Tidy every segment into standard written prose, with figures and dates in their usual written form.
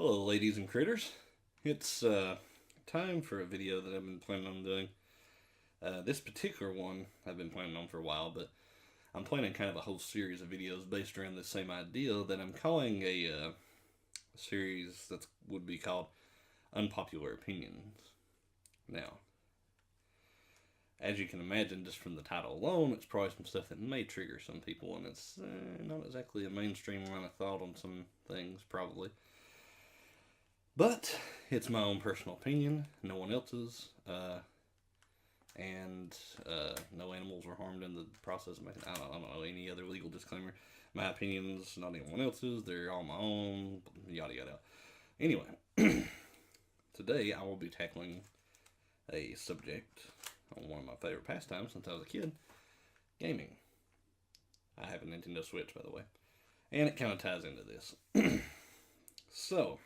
Hello, ladies and critters. It's time for a video that I've been planning on doing. This particular one I've been planning on for a while, but I'm planning kind of a whole series of videos based around the same idea that I'm calling a series that would be called Unpopular Opinions. Now, as you can imagine, just from the title alone, it's probably some stuff that may trigger some people, and it's not exactly a mainstream line of thought on some things, probably. But it's my own personal opinion, no one else's, and no animals were harmed in the process of making. I don't know any other legal disclaimer. My opinions, not anyone else's. They're all my own. Yada yada. Anyway, today I will be tackling a subject on one of my favorite pastimes since I was a kid: gaming. I have a Nintendo Switch, by the way, and it kind of ties into this. So,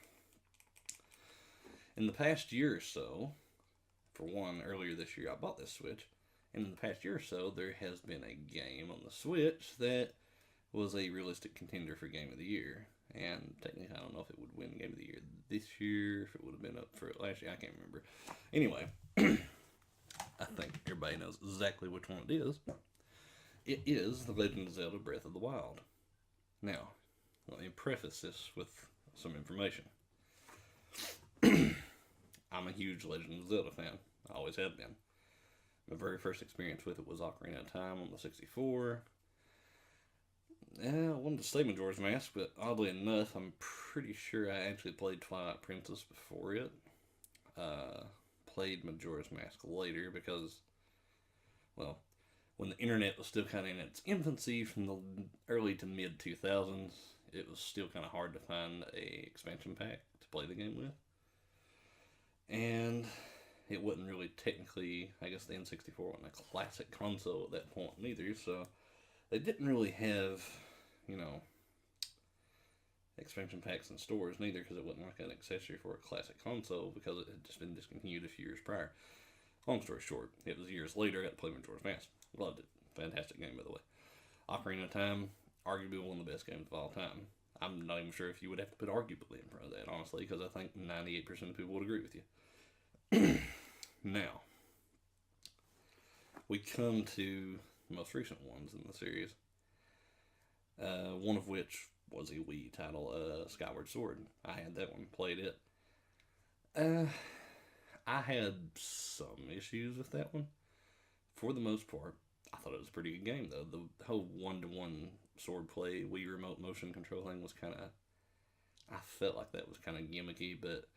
in the past year or so, for one, earlier this year I bought this Switch, and in the past year or so, there has been a game on the Switch that was a realistic contender for Game of the Year. And technically, I don't know if it would win Game of the Year this year, if it would have been up for it last year, I can't remember. Anyway, I think everybody knows exactly which one it is. It is The Legend of Zelda Breath of the Wild. Now, let me preface this with some information. I'm a huge Legend of Zelda fan. I always have been. My very first experience with it was Ocarina of Time on the 64. I wanted to say Majora's Mask, but oddly enough, I'm pretty sure I actually played Twilight Princess before it. Played Majora's Mask later because, well, when the internet was still kind of in its infancy from the early to mid 2000s, it was still kind of hard to find a expansion pack to play the game with. And it wasn't really technically, I guess the N64 wasn't a classic console at that point neither, so they didn't really have, expansion packs in stores neither, because it wasn't like an accessory for a classic console because it had just been discontinued a few years prior. Long story short, it was years later I got to play Majora's Mask. Loved it. Fantastic game, by the way. Ocarina of Time, arguably one of the best games of all time. I'm not even sure if you would have to put arguably in front of that, honestly, because I think 98% of people would agree with you. Now, we come to the most recent ones in the series. One of which was a Wii title, Skyward Sword. I had that one, played it. I had some issues with that one. For the most part, I thought it was a pretty good game, though. The whole one-to-one sword play, Wii remote motion control thing was kind of... I felt like that was kind of gimmicky, but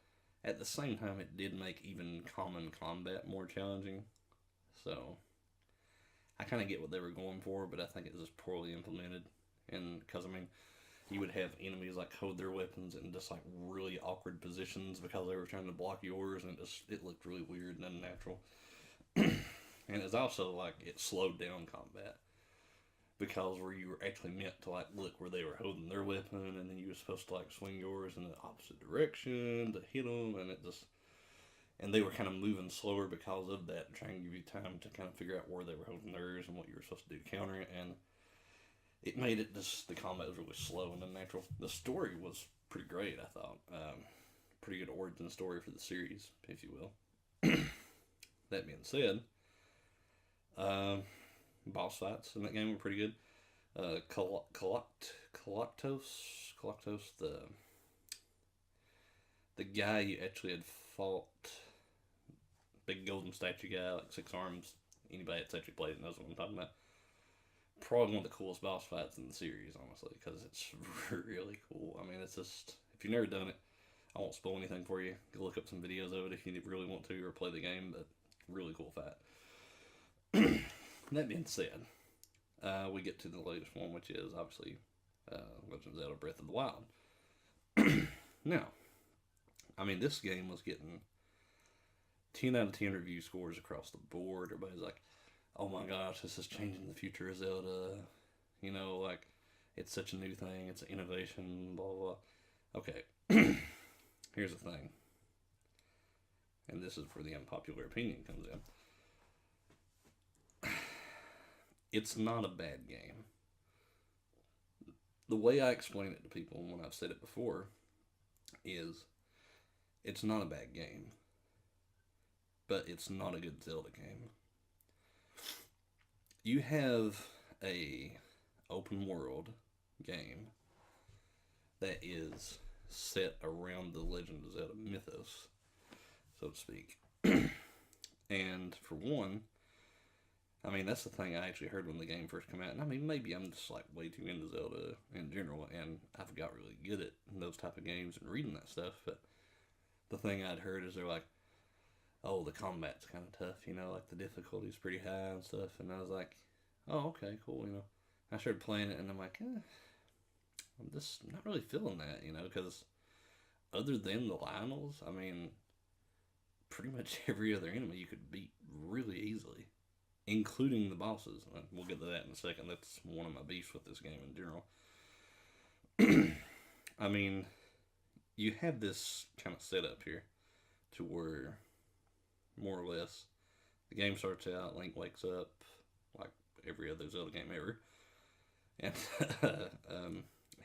at the same time, it did make even common combat more challenging. So, I kind of get what they were going for, but I think it was poorly implemented. And because, you would have enemies like hold their weapons in just like really awkward positions because they were trying to block yours, and it looked really weird and unnatural. And it's also like it slowed down combat because where you were actually meant to like look where they were holding their weapon, and then you were supposed to like swing yours in the opposite direction to hit them, and they were kind of moving slower because of that, trying to give you time to kind of figure out where they were holding theirs and what you were supposed to do to counter it, and it made it just, the combat was really slow and unnatural. The story was pretty great, I thought. Pretty good origin story for the series, if you will. That being said, boss fights in that game were pretty good. Coloctos, the guy you actually had fought, big golden statue guy, like 6 arms. Anybody that's actually played it knows what I'm talking about. Probably one of the coolest boss fights in the series, honestly, because it's really cool. It's just, if you've never done it, I won't spoil anything for you. Go look up some videos of it if you really want to, or play the game, but really cool fight. That being said, we get to the latest one, which is obviously Legend of Zelda Breath of the Wild. Now, this game was getting 10 out of 10 review scores across the board. Everybody's like, oh my gosh, this is changing the future of Zelda. It's such a new thing, it's an innovation, blah, blah, blah. Okay, here's the thing. And this is where the unpopular opinion comes in. It's not a bad game. The way I explain it to people when I've said it before is it's not a bad game, but it's not a good Zelda game. You have a open world game that is set around the Legend of Zelda mythos, so to speak. And for one, I mean, that's the thing I actually heard when the game first came out. And I mean, maybe I'm just like way too into Zelda in general, and I've got really good at those type of games and reading that stuff. But the thing I'd heard is they're like, oh, the combat's kind of tough, like the difficulty's pretty high and stuff. And I was like, oh, okay, cool. I started playing it, and I'm like, I'm just not really feeling that, because other than the Lionels, I mean, pretty much every other enemy you could beat really easily, including the bosses. We'll get to that in a second. That's one of my beefs with this game in general. I mean, you have this kind of setup here to where, more or less, the game starts out, Link wakes up, like every other Zelda game ever, and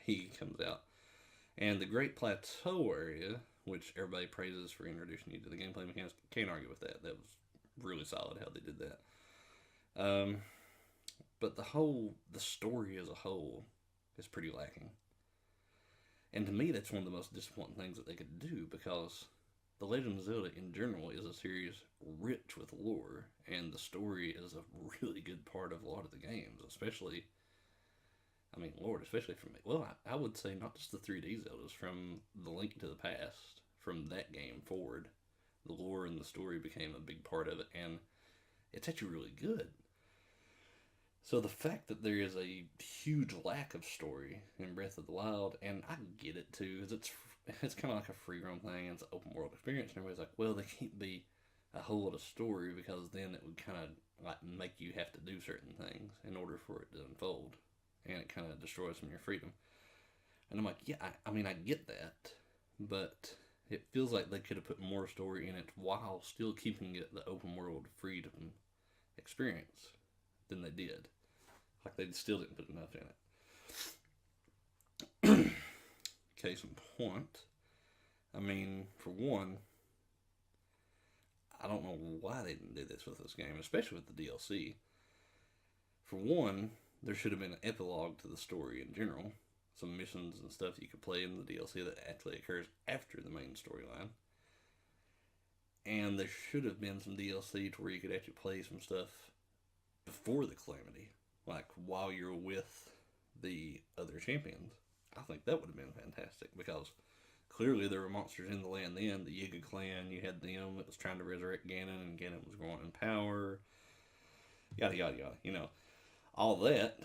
he comes out. And the Great Plateau area, which everybody praises for introducing you to the gameplay mechanics, can't argue with that. That was really solid how they did that. But the story as a whole is pretty lacking. And to me, that's one of the most disappointing things that they could do, because The Legend of Zelda in general is a series rich with lore, and the story is a really good part of a lot of the games, especially, I mean, Lord, especially from me. Well, I would say not just the 3D Zeldas, from The Link to the Past, from that game forward, the lore and the story became a big part of it, and it's actually really good. So the fact that there is a huge lack of story in Breath of the Wild, and I get it too, because it's kind of like a free roam thing, and it's an open world experience, and everybody's like, well, there can't be a whole lot of story, because then it would kind of like make you have to do certain things in order for it to unfold, and it kind of destroys some of your freedom. And I'm like, yeah, I mean, I get that, but it feels like they could have put more story in it while still keeping it the open world freedom experience than they did. Like, they still didn't put enough in it. Case in point, I mean, for one, I don't know why they didn't do this with this game, especially with the DLC. For one, there should have been an epilogue to the story in general. Some missions and stuff you could play in the DLC that actually occurs after the main storyline. And there should have been some DLC to where you could actually play some stuff before the Calamity, like while you're with the other champions. I think that would have been fantastic, because clearly there were monsters in the land then. The Yiga clan, you had them that was trying to resurrect Ganon, and Ganon was growing in power. Yada, yada, yada. All that.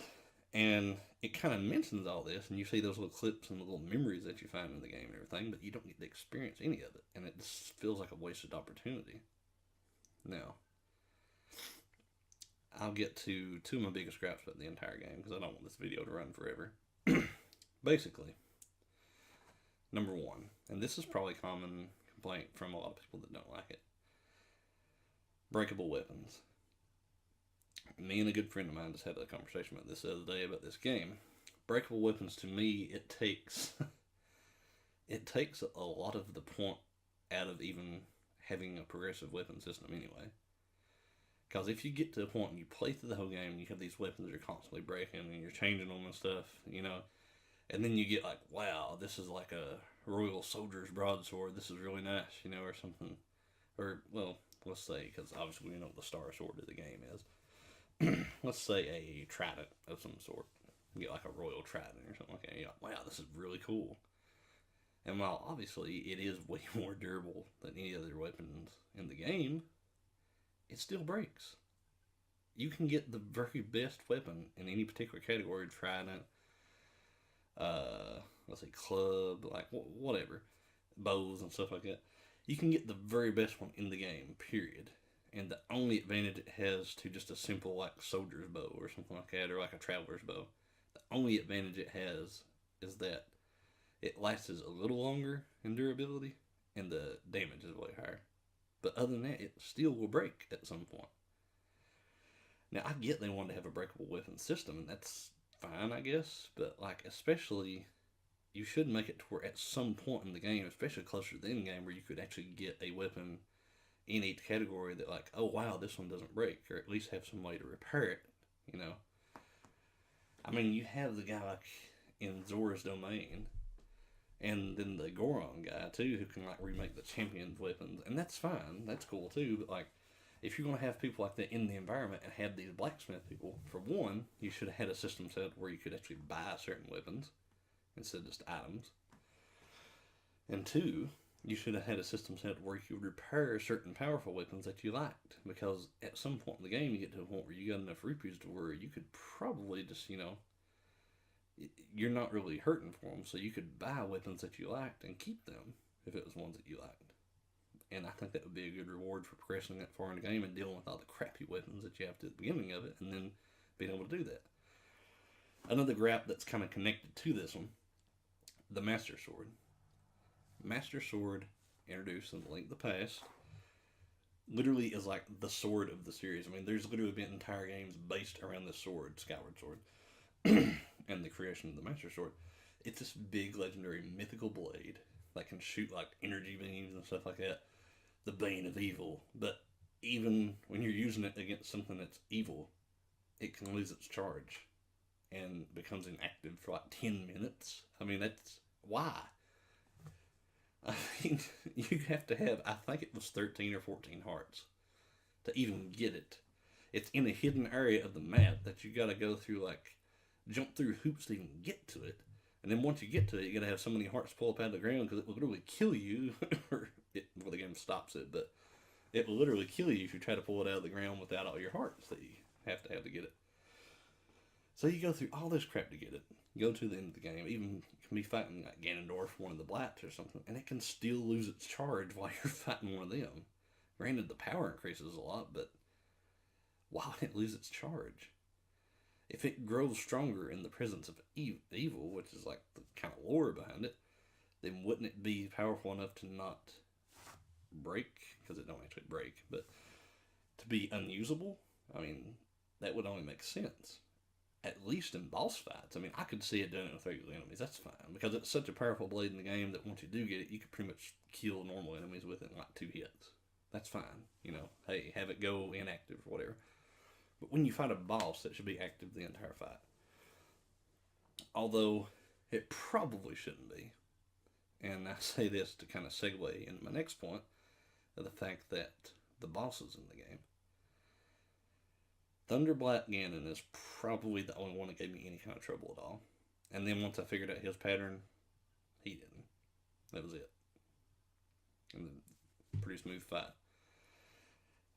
And it kind of mentions all this, and you see those little clips and the little memories that you find in the game and everything, but you don't get to experience any of it, and it just feels like a wasted opportunity. Now, I'll get to two of my biggest gripes about the entire game, because I don't want this video to run forever. Basically, number one, and this is probably a common complaint from a lot of people that don't like it, Breakable Weapons. Me and a good friend of mine just had a conversation about this the other day about this game. Breakable Weapons, to me, it takes a lot of the point out of even having a progressive weapon system anyway. Because if you get to a point and you play through the whole game and you have these weapons that you're constantly breaking and you're changing them and stuff, and then you get like, wow, this is like a Royal Soldier's broadsword, this is really nice, or something. Or, well, let's say, because obviously we know what the Star Sword of the game is. Let's say a trident of some sort. You get like a royal trident or something like that. You're like, wow, this is really cool. And while obviously it is way more durable than any other weapons in the game, it still breaks. You can get the very best weapon in any particular category, trident, let's say club, like whatever, bows and stuff like that. You can get the very best one in the game, period. And the only advantage it has to just a simple like soldier's bow or something like that, or like a traveler's bow, the only advantage it has is that it lasts a little longer in durability and the damage is way higher. But other than that, it still will break at some point. Now, I get they wanted to have a breakable weapon system, and that's fine, I guess, but like, especially you should make it to where at some point in the game, especially closer to the end game, where you could actually get a weapon in each category that, like, oh wow, this one doesn't break, or at least have some way to repair it. You know, I mean, you have the guy like in Zora's Domain, and then the Goron guy too, who can like remake the champion's weapons, and that's fine, that's cool too. But like, if you're gonna have people like that in the environment and have these blacksmith people, for one, you should have had a system set where you could actually buy certain weapons instead of just items. And two, you should have had a system set where you could repair certain powerful weapons that you liked. Because at some point in the game, you get to a point where you got enough rupees to where you could probably just, you're not really hurting for them, so you could buy weapons that you liked and keep them if it was ones that you liked. And I think that would be a good reward for progressing that far in the game and dealing with all the crappy weapons that you have to at the beginning of it, and then being able to do that. Another grab that's kind of connected to this one, the Master Sword. Master Sword, introduced in Link to the Past, literally is like the sword of the series. I mean, there's literally been entire games based around this sword, Skyward Sword, and the creation of the Master Sword. It's this big, legendary, mythical blade that can shoot like energy beams and stuff like that. The bane of evil. But even when you're using it against something that's evil, it can lose its charge and becomes inactive for like 10 minutes. I mean, that's why. I mean, you have to have, I think it was 13 or 14 hearts to even get it. It's in a hidden area of the map that you gotta go through, like, jump through hoops to even get to it. And then once you get to it, you gotta have so many hearts pull up out of the ground because it will literally kill you. Well, the game stops it, but it will literally kill you if you try to pull it out of the ground without all your hearts that you have to get it. So you go through all this crap to get it. You go to the end of the game. Even you can be fighting like Ganondorf, one of the Blats or something, and it can still lose its charge while you're fighting one of them. Granted, the power increases a lot, but why would it lose its charge? If it grows stronger in the presence of evil, which is like the kind of lore behind it, then wouldn't it be powerful enough to not break? Because it don't actually break, but to be unusable? I mean, that would only make sense. At least in boss fights. I mean, I could see it doing it with regular enemies. That's fine. Because it's such a powerful blade in the game that once you do get it, you can pretty much kill normal enemies with it in like 2 hits. That's fine. Hey, have it go inactive or whatever. But when you fight a boss, that should be active the entire fight. Although, it probably shouldn't be. And I say this to kind of segue into my next point of the fact that the bosses in the game, Thunderblack Ganon is probably the only one that gave me any kind of trouble at all. And then once I figured out his pattern, he didn't. That was it. And a pretty smooth fight.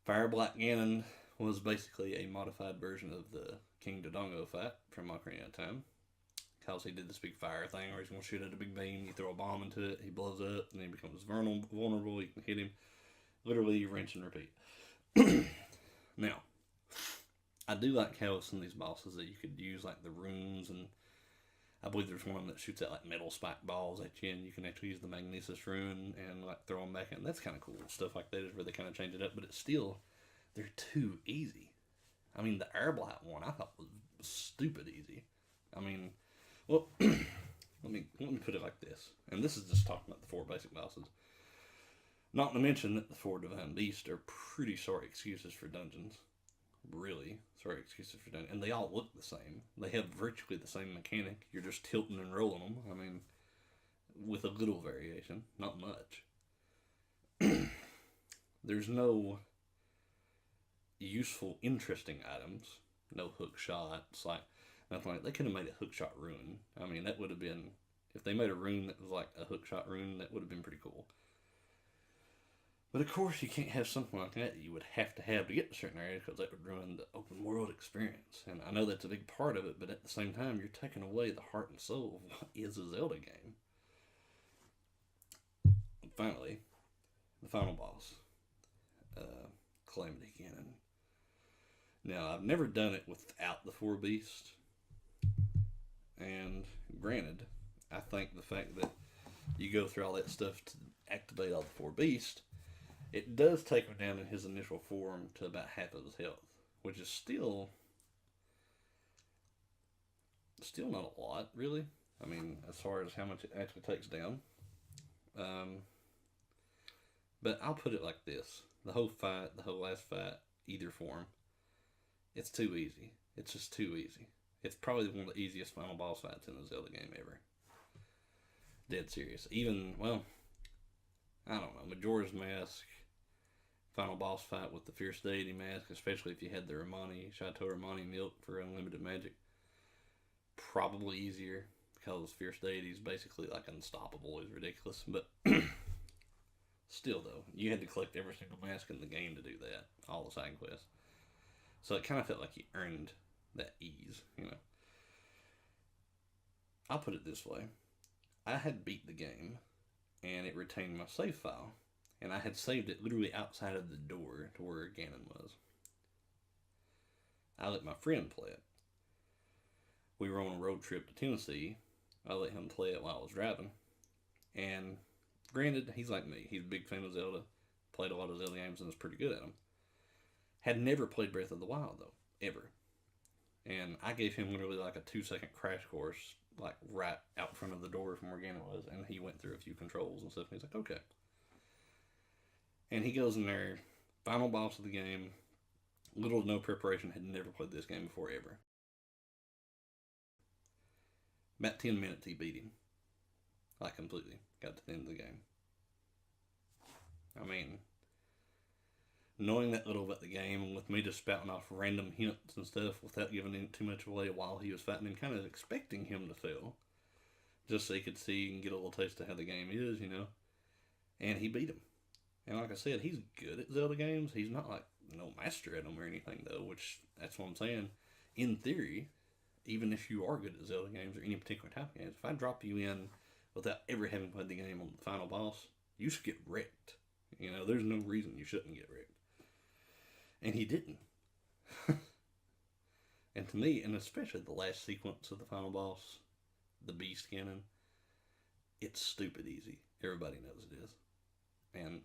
Fire Black Ganon was basically a modified version of the King Dodongo fight from Ocarina of Time. Because he did this big fire thing where he's going to shoot at a big beam, you throw a bomb into it, he blows up, and then he becomes vulnerable, you can hit him. Literally, you rinse and repeat. Now, I do like how some of these bosses that you could use like the runes, and I believe there's one that shoots out like metal spike balls at you, and you can actually use the Magnesis rune and like throw them back in. That's kind of cool. Stuff like that is where they kind of change it up, but it's still, they're too easy. I mean, the Air Blight one I thought was stupid easy. I mean, well, let me put it like this, and this is just talking about the 4 basic bosses. Not to mention that the 4 Divine Beasts are pretty sorry excuses for dungeons. Really sorry excuses for dungeons. And they all look the same. They have virtually the same mechanic. You're just tilting and rolling them. I mean, with a little variation. Not much. There's no useful, interesting items. No hook shots. Like, nothing like that. They could have made a hook shot rune. I mean, that would have been... If they made a rune that was like a hook shot rune, that would have been pretty cool. But of course, you can't have something like that you would have to get to certain areas because that would ruin the open world experience. And I know that's a big part of it, but at the same time, you're taking away the heart and soul of what is a Zelda game. And finally, the final boss, Calamity Ganon. Now, I've never done it without the 4 beasts. And granted, I think the fact that you go through all that stuff to activate all the 4 beasts, it does take him down in his initial form to about half of his health, which is still not a lot, really. I mean, as far as how much it actually takes down. But I'll put it like this: the whole fight, the whole last fight, either form, it's too easy. It's just too easy. It's probably one of the easiest final boss fights in a Zelda game ever. Dead serious. Even, well, I don't know, Majora's Mask, final boss fight with the Fierce Deity mask, especially if you had the Chateau Romani milk for unlimited magic, probably easier because Fierce Deity is basically like unstoppable. Is ridiculous. But still, though, you had to collect every single mask in the game to do that, all the side quests. So it kind of felt like you earned that ease, you know. I'll put it this way: I had beat the game, and it retained my save file, and I had saved it literally outside of the door to where Ganon was. I let my friend play it. We were on a road trip to Tennessee. I let him play it while I was driving, and granted, he's like me. He's a big fan of Zelda, played a lot of Zelda games, and is pretty good at them. Had never played Breath of the Wild, though, ever. And I gave him literally like a 2-second crash course, like right out front of the door from where Ganon was, and he went through a few controls and stuff, and he's like, okay. And he goes in there, final boss of the game, little to no preparation, had never played this game before ever. About 10 minutes he beat him. Like completely. Got to the end of the game. I mean, knowing that little about the game, with me just spouting off random hints and stuff without giving too much away while he was fighting, and kind of expecting him to fail, just so he could see and get a little taste of how the game is, you know. And he beat him. And like I said, he's good at Zelda games. He's not like no master at them or anything, though, which that's what I'm saying. In theory, even if you are good at Zelda games or any particular type of games, if I drop you in without ever having played the game on the final boss, you should get wrecked. You know, there's no reason you shouldn't get wrecked. And he didn't. And to me, and especially the last sequence of the final boss, the Beast Cannon, it's stupid easy. Everybody knows it is. And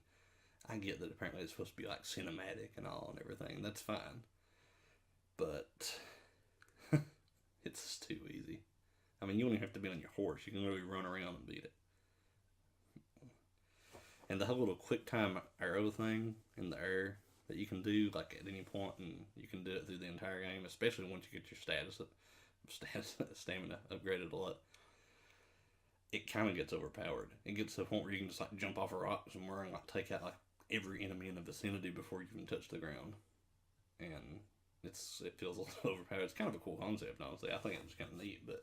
I get that apparently it's supposed to be like cinematic and all and everything. That's fine. But it's just too easy. I mean, you don't even have to be on your horse. You can literally run around and beat it. And the whole little quick time arrow thing in the air that you can do like at any point, and you can do it through the entire game, especially once you get your stamina upgraded a lot. It kind of gets overpowered. It gets to the point where you can just like jump off a rock somewhere and like take out like every enemy in the vicinity before you even touch the ground. And it feels a little overpowered. It's kind of a cool concept, honestly. I think it was kind of neat, but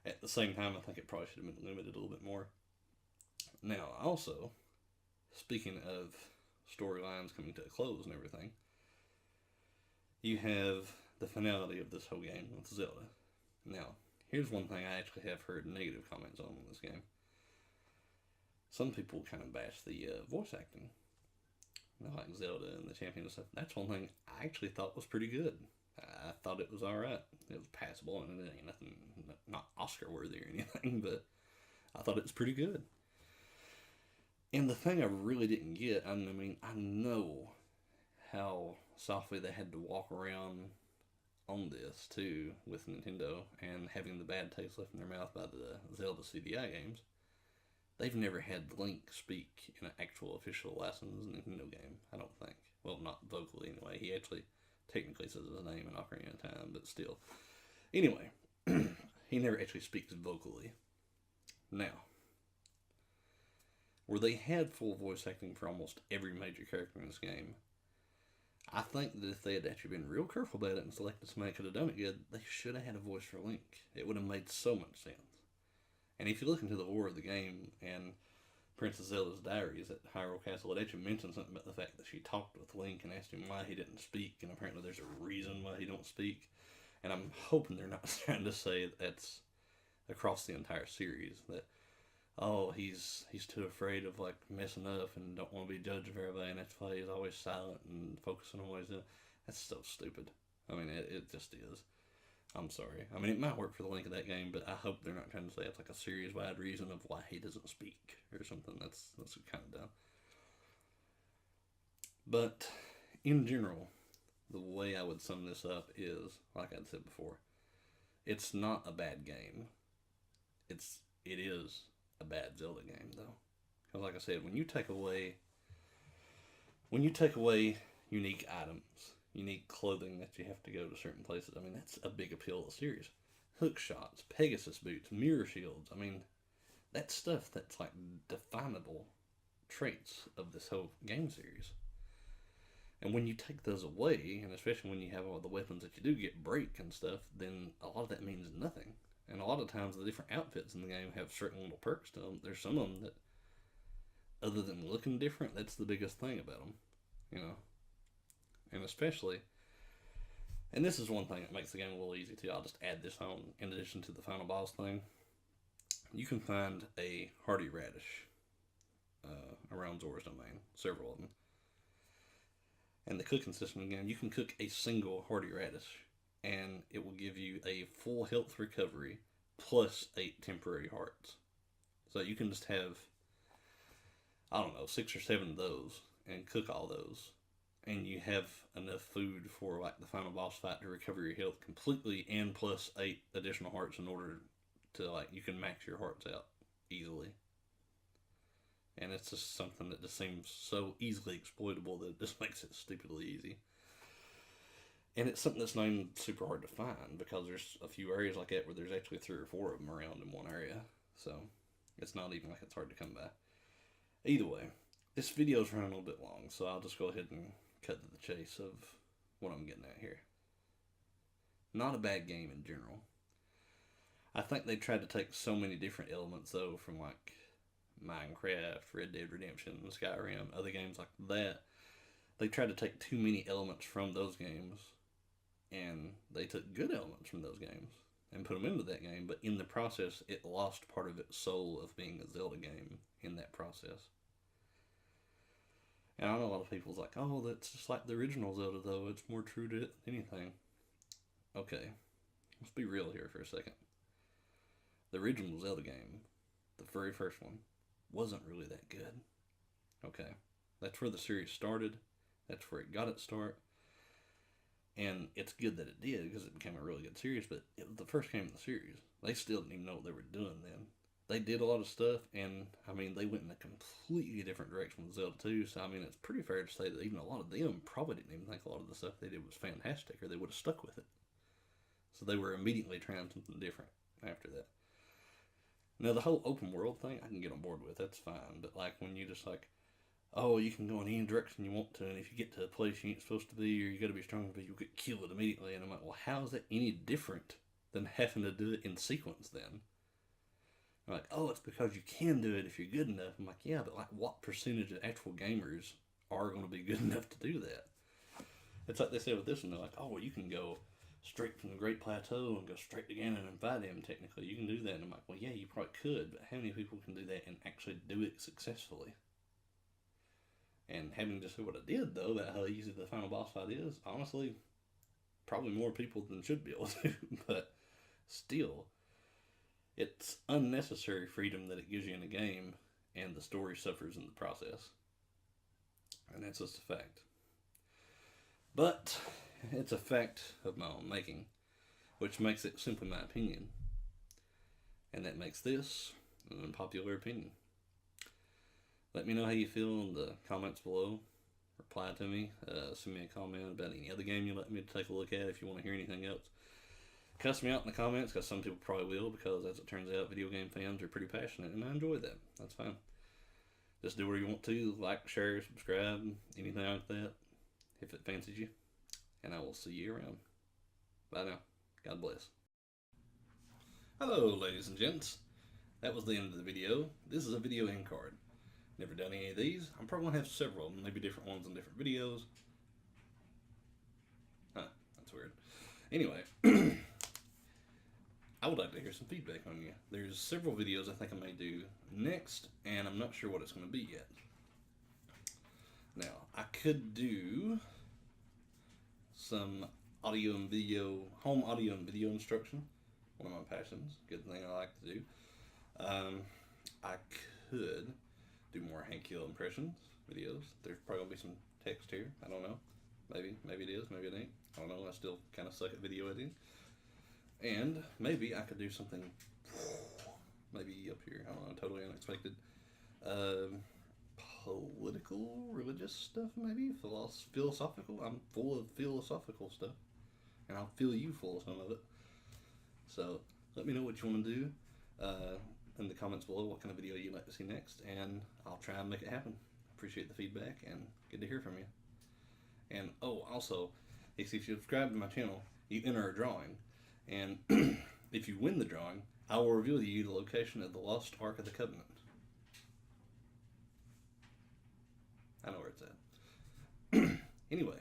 at the same time, I think it probably should have been limited a little bit more. Now, also, speaking of storylines coming to a close and everything, you have the finality of this whole game with Zelda. Now, here's one thing I actually have heard negative comments on in this game. Some people kind of bash the voice acting. You know, like Zelda and the champion and stuff. That's one thing I actually thought was pretty good. I thought it was alright. It was passable, and it ain't nothing, not Oscar worthy or anything, but I thought it was pretty good. And the thing I really didn't get, I mean, I know how softly they had to walk around on this too with Nintendo and having the bad taste left in their mouth by the Zelda CDI games. They've never had Link speak in an actual official licensed Nintendo game, I don't think. Well, not vocally anyway. He actually technically says his name in Ocarina of Time, but still. Anyway, he never actually speaks vocally. Now, where they had full voice acting for almost every major character in this game, I think that if they had actually been real careful about it and selected somebody that could have done it good, they should have had a voice for Link. It would have made so much sense. And if you look into the lore of the game and Princess Zelda's diaries at Hyrule Castle, it actually mentions something about the fact that she talked with Link and asked him why he didn't speak, and apparently there's a reason why he don't speak. And I'm hoping they're not trying to say that's across the entire series, that oh, he's too afraid of like messing up and don't want to be judged of everybody, and that's why he's always silent and focusing on what he's doing. That's so stupid. I mean, it just is. I'm sorry. I mean, it might work for the Link of that game, but I hope they're not trying to say it's like a series-wide reason of why he doesn't speak or something. That's kind of dumb. But in general, the way I would sum this up is, like I said before, it's not a bad game. it is a bad Zelda game though. Because like I said, when you take away unique items, unique clothing that you have to go to certain places, I mean that's a big appeal of the series. Hook shots, Pegasus boots, mirror shields. I mean, that's stuff that's like definable traits of this whole game series. And when you take those away, and especially when you have all the weapons that you do get break and stuff, then a lot of that means nothing. And a lot of times the different outfits in the game have certain little perks to them. There's some of them that, other than looking different, that's the biggest thing about them, you know. And especially, and this is one thing that makes the game a little easy too. I'll just add this on in addition to the final boss thing. You can find a hardy radish around Zora's Domain, several of them. And the cooking system again, you can cook a single hardy radish, and it will give you a full health recovery plus 8 temporary hearts. So you can just have, I don't know, 6 or 7 of those and cook all those, and you have enough food for like the final boss fight to recover your health completely and plus 8 additional hearts in order to like you can max your hearts out easily. And it's just something that just seems so easily exploitable that it just makes it stupidly easy. And it's something that's not even super hard to find because there's a few areas like that where there's actually 3 or 4 of them around in one area. So it's not even like it's hard to come by. Either way, this video's running a little bit long, so I'll just go ahead and cut to the chase of what I'm getting at here. Not a bad game in general. I think they tried to take so many different elements though from like Minecraft, Red Dead Redemption, Skyrim, other games like that. They tried to take too many elements from those games, and they took good elements from those games and put them into that game, but in the process, it lost part of its soul of being a Zelda game in that process. And I know a lot of people's like, oh, that's just like the original Zelda, though. It's more true to it than anything. Okay, let's be real here for a second. The original Zelda game, the very first one, wasn't really that good. Okay, that's where the series started. That's where it got its start. And it's good that it did because it became a really good series, but it was the first game in the series. They still didn't even know what they were doing then. They did a lot of stuff, and I mean, they went in a completely different direction with Zelda 2, so I mean, it's pretty fair to say that even a lot of them probably didn't even think a lot of the stuff they did was fantastic, or they would have stuck with it. So they were immediately trying something different after that. Now, the whole open world thing, I can get on board with. That's fine. But, like, when you just, like, oh, you can go in any direction you want to, and if you get to a place you ain't supposed to be, or you got to be strong, but you'll get killed immediately. And I'm like, well, how is that any different than having to do it in sequence then? I'm like, oh, it's because you can do it if you're good enough. I'm like, yeah, but, like, what percentage of actual gamers are going to be good enough to do that? It's like they said with this one. They're like, oh, well, you can go straight from the Great Plateau and go straight to Ganon and fight him, technically. You can do that. And I'm like, well, yeah, you probably could, but how many people can do that and actually do it successfully? And having just said what I did, though, about how easy the final boss fight is, honestly, probably more people than should be able to. But still, it's unnecessary freedom that it gives you in a game, and the story suffers in the process. And that's just a fact. But it's a fact of my own making, which makes it simply my opinion. And that makes this an unpopular opinion. Let me know how you feel in the comments below. Reply to me. Send me a comment about any other game you'd like me to take a look at if you want to hear anything else. Cuss me out in the comments, because some people probably will, because as it turns out, video game fans are pretty passionate, and I enjoy that. That's fine. Just do what you want to. Like, share, subscribe, anything like that, if it fancies you. And I will see you around. Bye now. God bless. Hello, ladies and gents. That was the end of the video. This is a video end card. Never done any of these. I'm probably going to have several of them, maybe different ones in different videos. Huh, that's weird. Anyway, I would like to hear some feedback on you. There's several videos I think I may do next, and I'm not sure what it's going to be yet. Now, I could do some audio and video, home audio and video instruction. One of my passions. Good thing I like to do. I could do more Hank Hill impressions videos. There's probably going to be some text here. I don't know. Maybe it is. Maybe it ain't. I don't know. I still kind of suck at video editing. And maybe I could do something maybe up here. I don't know, totally unexpected. Political, religious stuff, maybe? Philosophical? I'm full of philosophical stuff. And I'll fill you full of some of it. So, let me know what you want to do in the comments below, what kind of video you'd like to see next, and I'll try and make it happen. Appreciate the feedback, and good to hear from you. And, oh, also, if you subscribe to my channel, you enter a drawing, and if you win the drawing, I will reveal to you the location of the Lost Ark of the Covenant. I know where it's at. Anyway,